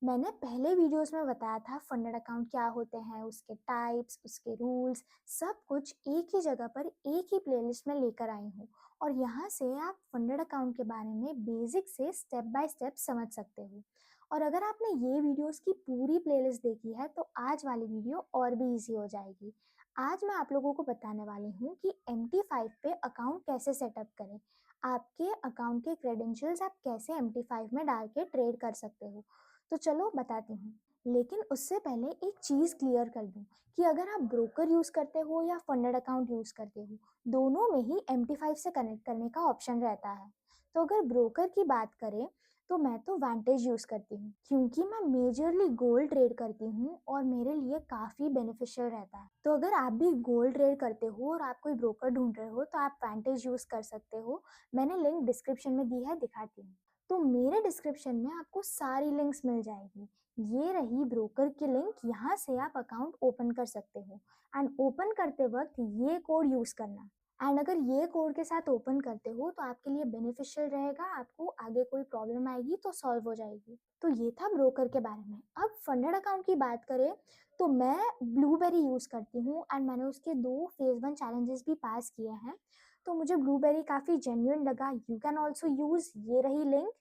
मैंने पहले वीडियोस में बताया था फंडेड अकाउंट क्या होते हैं, उसके टाइप्स, उसके रूल्स, सब कुछ एक ही जगह पर एक ही प्लेलिस्ट में लेकर आई हूँ। और यहाँ से आप फंडेड अकाउंट के बारे में बेसिक से स्टेप बाय स्टेप समझ सकते हो। और अगर आपने ये वीडियोस की पूरी प्लेलिस्ट देखी है तो आज वाली वीडियो और भी इजी हो जाएगी। आज मैं आप लोगों को बताने वाली हूँ कि MT5 पे अकाउंट कैसे सेटअप करें। आपके अकाउंट के क्रेडेंशियल्स आप कैसे MT5 में डाल के ट्रेड कर सकते हो। तो चलो बताती हूँ। लेकिन उससे पहले एक चीज़ क्लियर कर दूँ कि अगर आप ब्रोकर यूज़ करते हो या फंडेड अकाउंट यूज़ करते हो, दोनों में ही MT5 से कनेक्ट करने का ऑप्शन रहता है। तो अगर ब्रोकर की बात करें तो मैं तो वांटेज यूज़ करती हूँ क्योंकि मैं मेजरली गोल्ड ट्रेड करती हूँ और मेरे लिए काफ़ी बेनिफिशियल रहता है। तो अगर आप भी गोल्ड ट्रेड करते हो और आप कोई ब्रोकर ढूंढ रहे हो तो आप वांटेज यूज़ कर सकते हो। मैंने लिंक डिस्क्रिप्शन में दी है, दिखाती हूँ। तो मेरे डिस्क्रिप्शन में आपको सारी लिंक्स मिल जाएगी। ये रही ब्रोकर की लिंक, यहाँ से आप अकाउंट ओपन कर सकते हो। एंड ओपन करते वक्त ये कोड यूज़ करना। एंड अगर ये कोड के साथ ओपन करते हो तो आपके लिए बेनिफिशियल रहेगा, आपको आगे कोई प्रॉब्लम आएगी तो सॉल्व हो जाएगी। तो ये था ब्रोकर के बारे में। अब फंडेड अकाउंट की बात करें तो मैं ब्लूबेरी यूज़ करती हूँ एंड मैंने उसके 2 फेज़ 1 चैलेंजेस भी पास किए हैं। तो मुझे ब्लूबेरी काफ़ी जेन्युइन लगा। यू कैन ऑल्सो यूज़, ये रही लिंक,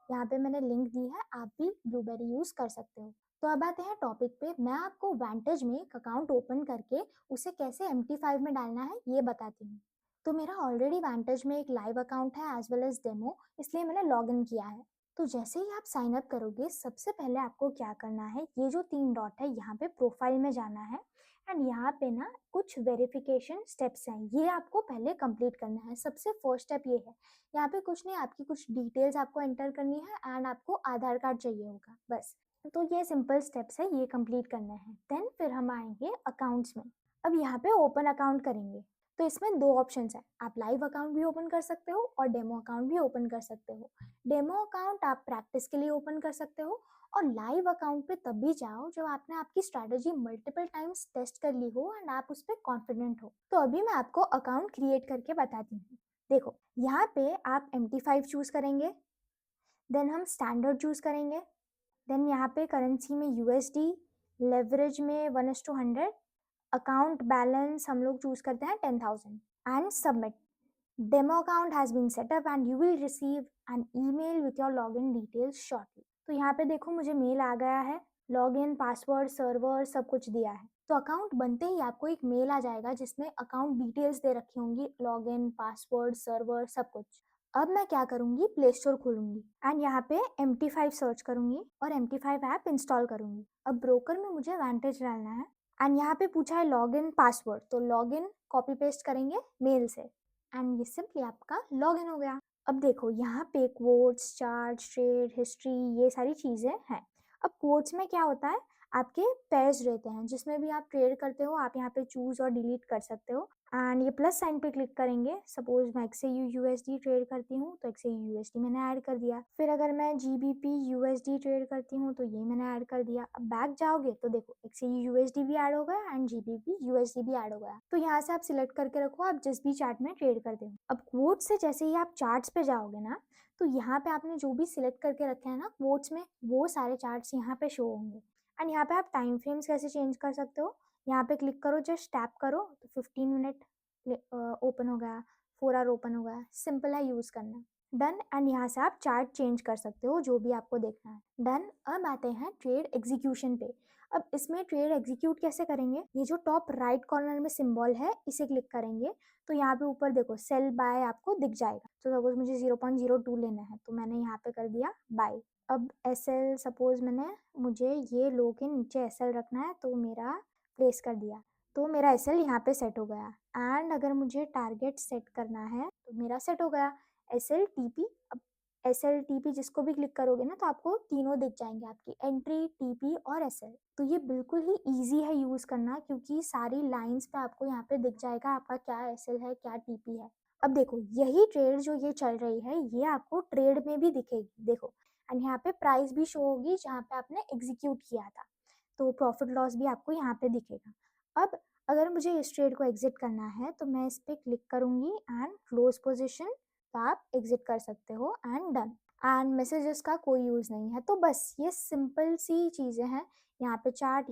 यहाँ पे मैंने लिंक दी है, आप भी ब्लूबेरी यूज़ कर सकते हो। तो अब आते हैं टॉपिक पे। मैं आपको वांटेज में एक अकाउंट ओपन करके उसे कैसे MT5 में डालना है ये बताती हूँ। तो मेरा ऑलरेडी वांटेज में एक लाइव अकाउंट है एज वेल एज डेमो, इसलिए मैंने लॉग इन किया है। तो जैसे ही आप साइन अप करोगे सबसे पहले आपको क्या करना है, ये जो 3 डॉट है यहाँ पे प्रोफाइल में जाना है। एंड यहाँ पे ना कुछ वेरिफिकेशन स्टेप्स हैं, ये आपको पहले कंप्लीट करना है। सबसे फर्स्ट स्टेप ये है, यहाँ पे कुछ नहीं, आपकी कुछ डिटेल्स आपको एंटर करनी है एंड आपको आधार कार्ड चाहिए होगा, बस। तो ये सिंपल स्टेप्स है, ये कंप्लीट करना है। देन फिर हम आएंगे अकाउंट्स में। अब यहाँ पे ओपन अकाउंट करेंगे तो इसमें 2 ऑप्शंस है, आप लाइव अकाउंट भी ओपन कर सकते हो और डेमो अकाउंट भी ओपन कर सकते हो। डेमो अकाउंट आप प्रैक्टिस के लिए ओपन कर सकते हो और लाइव अकाउंट पे तब भी जाओ जब आपने आपकी स्ट्रैटेजी मल्टीपल टाइम्स टेस्ट कर ली हो एंड आप उस पर कॉन्फिडेंट हो। तो अभी मैं आपको अकाउंट क्रिएट करके बताती हूँ। देखो, यहाँ पे आप MT5 चूज करेंगे, देन हम स्टैंडर्ड चूज करेंगे, देन यहाँ पे करेंसी में USD, लेवरेज में 1:100, अकाउंट बैलेंस हम लोग चूज करते हैं 10,000 and submit. Demo account has been set up and you will receive an email with your login details shortly. तो यहाँ पे देखो मुझे मेल आ गया है, लॉगिन, पासवर्ड, सर्वर सब कुछ दिया है। तो अकाउंट बनते ही आपको एक मेल आ जाएगा जिसमें अकाउंट डिटेल्स दे रखी होंगी, लॉगिन, पासवर्ड, सर्वर सब कुछ। अब मैं क्या करूंगी, प्ले स्टोर खोलूंगी एंड यहाँ पे MT5 सर्च करूंगी और MT5 ऐप इंस्टॉल करूंगी। अब ब्रोकर में मुझे वांटेज डालना है एंड यहाँ पे पूछा है लॉगिन पासवर्ड, तो लॉगिन कॉपी पेस्ट करेंगे मेल से एंड ये सिंपली आपका लॉगिन हो गया। अब देखो यहाँ पे क्वोट्स, चार्ट, ट्रेड हिस्ट्री, ये सारी चीज़ें हैं। अब क्वोट्स में क्या होता है, आपके पेयर्स रहते हैं जिसमें भी आप ट्रेड करते हो, आप यहाँ पे चूज और डिलीट कर सकते हो। एंड ये प्लस साइन पे क्लिक करेंगे, सपोज मैं XAU USD ट्रेड करती हूँ तो XAU USD मैंने ऐड कर दिया। फिर अगर मैं GBP USD ट्रेड करती हूँ तो ये मैंने ऐड कर दिया। अब बैक जाओगे तो देखो XAU USD भी ऐड हो गया एंड GBP USD भी ऐड हो गया। तो यहाँ से आप सिलेक्ट करके रखो आप जिस भी चार्ट में ट्रेड करते हो। अब क्वोट से जैसे ही आप चार्ट्स पे जाओगे ना, तो यहाँ पे आपने जो भी सिलेक्ट करके रखे हैं ना क्वोट्स में, वो सारे चार्ट्स यहाँ पे शो होंगे। एंड यहाँ पे आप टाइम फ्रेम्स कैसे चेंज कर सकते हो, यहाँ पे क्लिक करो, जस्ट टैप करो तो 15 मिनट ओपन हो गया, 4 आवर ओपन हो गया। सिंपल है यूज करना। डन। एंड यहाँ से आप चार्ट चेंज कर सकते हो जो भी आपको देखना है। डन। अब आते हैं ट्रेड एग्जीक्यूशन पे। अब इसमें ट्रेड एग्जीक्यूट कैसे करेंगे, ये जो टॉप राइट कॉर्नर में सिंबल है इसे क्लिक करेंगे तो यहाँ पे ऊपर देखो सेल बाय आपको दिख जाएगा। तो सपोज मुझे 0.02 लेना है तो मैंने यहाँ पे कर दिया बाय। अब SL, सपोज मुझे ये लो के नीचे SL रखना है तो मेरा प्लेस कर दिया, तो मेरा SL यहाँ पे सेट हो गया। एंड अगर मुझे टारगेट सेट करना है तो मेरा सेट हो गया SL TP। अब SL TP जिसको भी क्लिक करोगे ना तो आपको तीनों दिख जाएंगे, आपकी एंट्री, TP और SL। तो ये बिल्कुल ही इजी है यूज करना क्योंकि सारी लाइंस पे आपको यहाँ पे दिख जाएगा आपका क्या SL है क्या TP है। अब देखो यही ट्रेड जो ये चल रही है ये आपको ट्रेड में भी दिखेगी, देखो। एंड यहाँ पे प्राइस भी शो होगी जहाँ पे आपने एग्जीक्यूट किया था, तो प्रॉफिट लॉस भी आपको यहाँ पे दिखेगा। अब अगर मुझे इस ट्रेड को एग्जिट करना है तो मैं इस पर क्लिक करूंगी एंड क्लोज पोजिशन, तो आप एग्जिट कर सकते हो एंड डन। एंड मैसेजेस का कोई यूज़ नहीं है। तो बस ये सिंपल सी चीज़ें हैं। यहाँ पे चार्ट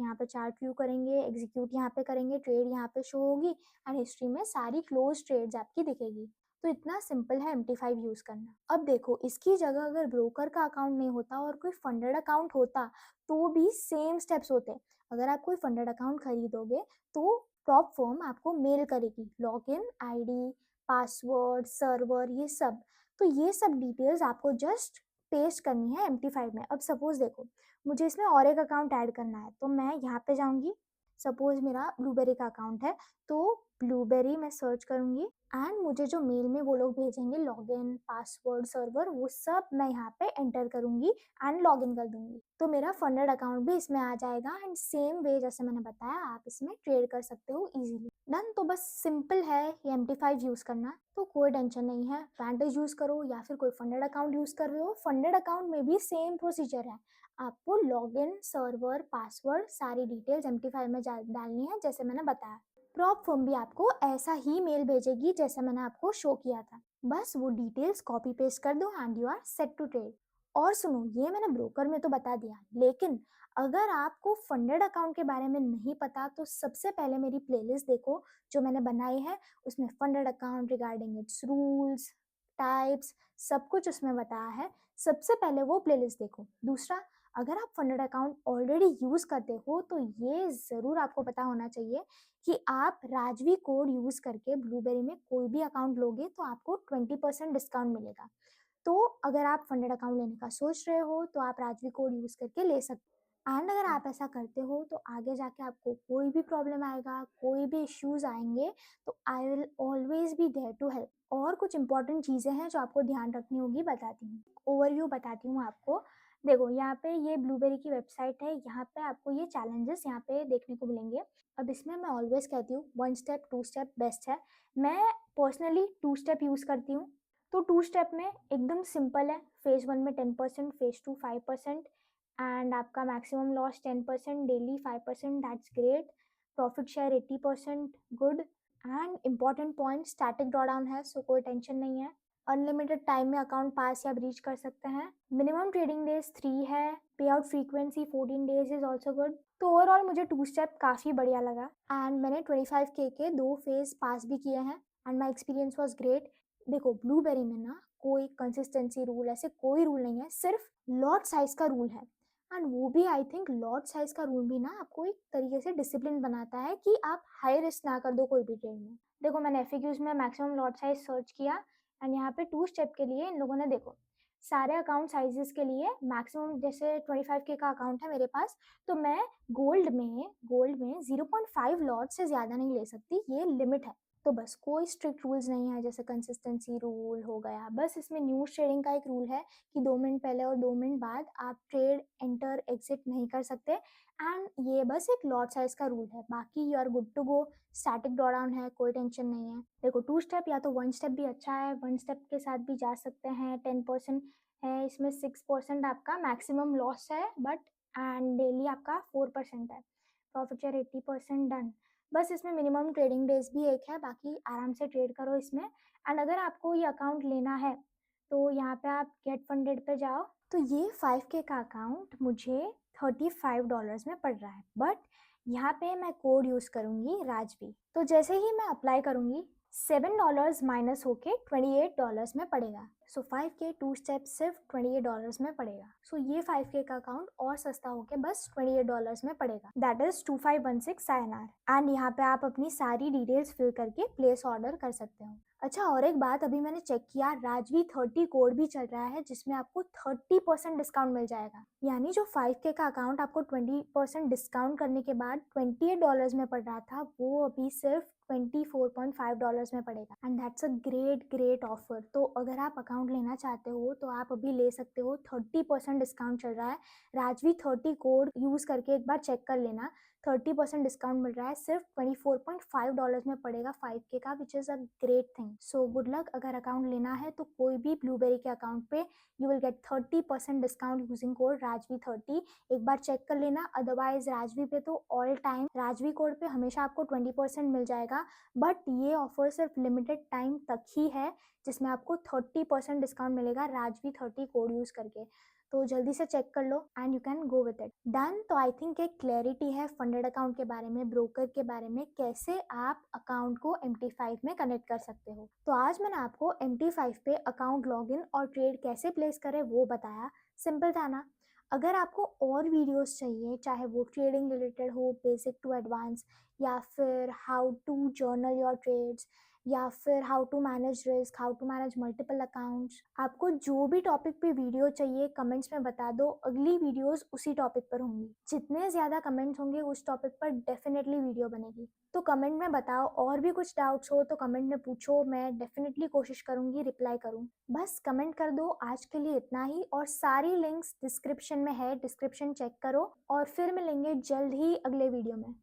व्यू करेंगे, एग्जीक्यूट यहाँ पे करेंगे, ट्रेड यहाँ पे शो होगी एंड हिस्ट्री में सारी क्लोज ट्रेड्स आपकी दिखेगी। तो इतना सिंपल है MT5 यूज़ करना। अब देखो, इसकी जगह अगर ब्रोकर का अकाउंट नहीं होता और कोई फंडेड अकाउंट होता तो भी सेम स्टेप्स होते। अगर आप कोई फंडेड अकाउंट खरीदोगे तो टॉप फर्म आपको मेल करेगी लॉगिन आईडी, पासवर्ड, सर्वर, ये सब। तो ये सब डिटेल्स आपको जस्ट पेस्ट करनी है MT5 में। अब सपोज देखो, मुझे इसमें और एक अकाउंट ऐड करना है तो मैं यहाँ पे जाऊँगी। सपोज मेरा ब्लूबेरी का अकाउंट है तो ब्लूबेरी मैं सर्च करूँगी एंड मुझे जो मेल में वो लोग भेजेंगे लॉगिन, पासवर्ड, सर्वर, वो सब मैं यहाँ पे एंटर करूँगी एंड लॉगिन कर दूँगी। तो मेरा फंडेड अकाउंट भी इसमें आ जाएगा एंड सेम वे जैसे मैंने बताया आप इसमें ट्रेड कर सकते हो इजीली। डन। तो बस सिंपल है ये MT5 यूज़ करना, तो कोई टेंशन नहीं है। Vantage यूज़ करो या फिर कोई फंडेड अकाउंट यूज़ कर रहे हो, फंडेड अकाउंट में भी सेम प्रोसीजर है। आपको लॉगिन, सर्वर, पासवर्ड सारी डिटेल्स MT5 में डालनी है जैसे मैंने बताया। प्रॉप फर्म भी आपको ऐसा ही मेल भेजेगी जैसे मैंने आपको शो किया था। बस वो डिटेल्स कॉपी पेस्ट कर दो and you are set to trade. और सुनो, ये मैंने ब्रोकर में तो बता दिया, लेकिन अगर आपको फंडेड अकाउंट के बारे में नहीं पता तो सबसे पहले मेरी प्लेलिस्ट देखो जो मैंने बनाई है। उसमें funded account regarding it's rules, types, सब कुछ उसमें बताया है। सबसे पहले वो प्लेलिस्ट देखो। दूसरा, अगर आप फंडेड अकाउंट ऑलरेडी यूज़ करते हो तो ये ज़रूर आपको पता होना चाहिए कि आप राजवी कोड यूज़ करके ब्लूबेरी में कोई भी अकाउंट लोगे तो आपको 20% डिस्काउंट मिलेगा। तो अगर आप फंडेड अकाउंट लेने का सोच रहे हो तो आप राजवी कोड यूज़ करके ले सकते हो। एंड अगर आप ऐसा करते हो तो आगे जाके आपको कोई भी प्रॉब्लम आएगा, कोई भी इश्यूज आएंगे तो I will always be there to help. और कुछ इंपॉर्टेंट चीज़ें हैं जो आपको ध्यान रखनी होगी, बताती हूँ। ओवरव्यू बताती हूँ आपको। देखो, यहाँ पे ये ब्लूबेरी की वेबसाइट है, यहाँ पे आपको ये चैलेंजेस यहाँ पे देखने को मिलेंगे। अब इसमें मैं ऑलवेज कहती हूँ 1 स्टेप 2 स्टेप बेस्ट है। मैं पर्सनली 2 स्टेप यूज़ करती हूँ। तो 2 स्टेप में एकदम सिंपल है। फेज़ 1 में 10%, फेज़ 2 5% एंड आपका maximum loss 10%, daily 5%, that's great. Profit share 80%, good. And important point, static drawdown है सो कोई टेंशन नहीं है। अनलिमिटेड टाइम में अकाउंट पास या ब्रीच कर सकते हैं। मिनिमम ट्रेडिंग डेज 3 है। पे out frequency 14 days is also good. तो ओवरऑल मुझे 2 स्टेप काफ़ी बढ़िया लगा एंड मैंने 25K के 2 फेज पास भी किए हैं and my experience was great. देखो, ब्लूबेरी में ना कोई कंसिस्टेंसी रूल, ऐसे कोई रूल नहीं है, सिर्फ लॉट साइज का रूल है। एंड वो भी आई थिंक लॉट साइज का रूल भी ना आपको एक तरीके से डिसिप्लिन बनाता है कि आप हाई रिस्क ना कर दो कोई भी ट्रेड में। देखो, मैंने FAQs में मैक्सिमम लॉट साइज सर्च किया एंड यहाँ पे 2 स्टेप के लिए इन लोगों ने देखो सारे अकाउंट साइजेस के लिए मैक्सिमम, जैसे 25K का अकाउंट है मेरे पास तो मैं गोल्ड में 0.5 लॉट से ज़्यादा नहीं ले सकती, ये लिमिट है। तो बस कोई स्ट्रिक्ट रूल्स नहीं है जैसे कंसिस्टेंसी रूल हो गया। बस इसमें न्यूज़ ट्रेडिंग का एक रूल है कि 2 मिनट पहले और 2 मिनट बाद आप ट्रेड एंटर एग्जिट नहीं कर सकते एंड ये बस एक लॉट साइज का रूल है। बाकी you are good to go. Static drawdown है, कोई टेंशन नहीं है। देखो, 2 स्टेप या तो 1 स्टेप भी अच्छा है, 1 स्टेप के साथ भी जा सकते हैं। 10% है इसमें, 6% आपका मैक्सिमम लॉस है बट एंड डेली आपका 4% है। Profit share 80%, done. बस इसमें मिनिमम ट्रेडिंग डेज भी एक है, बाकी आराम से ट्रेड करो इसमें। एंड अगर आपको ये अकाउंट लेना है तो यहाँ पे आप गेट फंडेड पे जाओ। तो ये 5K का अकाउंट मुझे $35 में पड़ रहा है बट यहाँ पे मैं कोड यूज़ करूँगी राजवी। तो जैसे ही मैं अप्लाई करूँगी $7 माइनस होके $28 में पड़ेगा। सो 5K 2 स्टेप सिर्फ $28 में पड़ेगा। सो ये 5K का अकाउंट और सस्ता होके बस $28 में पड़ेगा। That is 2516 INR। एंड यहाँ पे आप अपनी सारी डिटेल्स फिल करके प्लेस ऑर्डर कर सकते हो। अच्छा, और एक बात, अभी मैंने चेक किया, राजवी 30 कोड भी चल रहा है जिसमें आपको 30% डिस्काउंट मिल जाएगा। यानी जो 5K का अकाउंट आपको 20% डिस्काउंट करने के बाद $28 में पड़ रहा था वो अभी सिर्फ $24.5 में पड़ेगा। And that's a great offer. तो अगर आप अकाउंट लेना चाहते हो तो आप अभी ले सकते हो। 30% डिस्काउंट चल रहा है। राजवी 30 कोड यूज़ करके एक बार चेक कर लेना। 30% डिस्काउंट मिल रहा है, सिर्फ $24.5 में पड़ेगा 5K का, which is a great thing. So good luck. अगर अकाउंट लेना है तो कोई भी ब्लूबेरी के अकाउंट पे you will get 30% discount using code राजवी30। एक बार चेक कर लेना। अदरवाइज राजवी पे तो ऑल टाइम राजवी कोड पे हमेशा आपको 20% मिल जाएगा मिलेगा, बट ये ऑफर सिर्फ लिमिटेड टाइम तक ही है, जिसमें आपको 30% डिस्काउंट मिलेगा राजवी 30 कोड यूज़ करके। तो जल्दी से चेक कर लो and you can go with it. Done. तो आई थिंक एक क्लैरिटी है फंडेड अकाउंट के बारे में, ब्रोकर के बारे में, कैसे आप अकाउंट को MT5 में कनेक्ट कर सकते हो। तो आज मैंने आपको MT5 पे अकाउंट लॉगिन और ट्रेड कैसे प्लेस करें वो बताया। सिंपल था ना? अगर आपको और वीडियोस चाहिए, चाहे वो ट्रेडिंग रिलेटेड हो, बेसिक टू एडवांस, या फिर how to journal your trades, या फिर how to manage risk, how to manage multiple accounts, आपको जो भी टॉपिक पे वीडियो चाहिए कमेंट्स में बता दो, अगली वीडियोस उसी टॉपिक पर होंगी। जितने ज़्यादा कमेंट्स होंगे उस टॉपिक पर डेफिनेटली वीडियो बनेगी। तो कमेंट में बताओ, और भी कुछ डाउट्स हो तो कमेंट में पूछो, मैं डेफिनेटली कोशिश करूँगी रिप्लाई करूँ। बस कमेंट कर दो। आज के लिए इतना ही, और सारी लिंक्स डिस्क्रिप्शन में है, डिस्क्रिप्शन चेक करो, और फिर मिलेंगे जल्द ही अगले वीडियो में।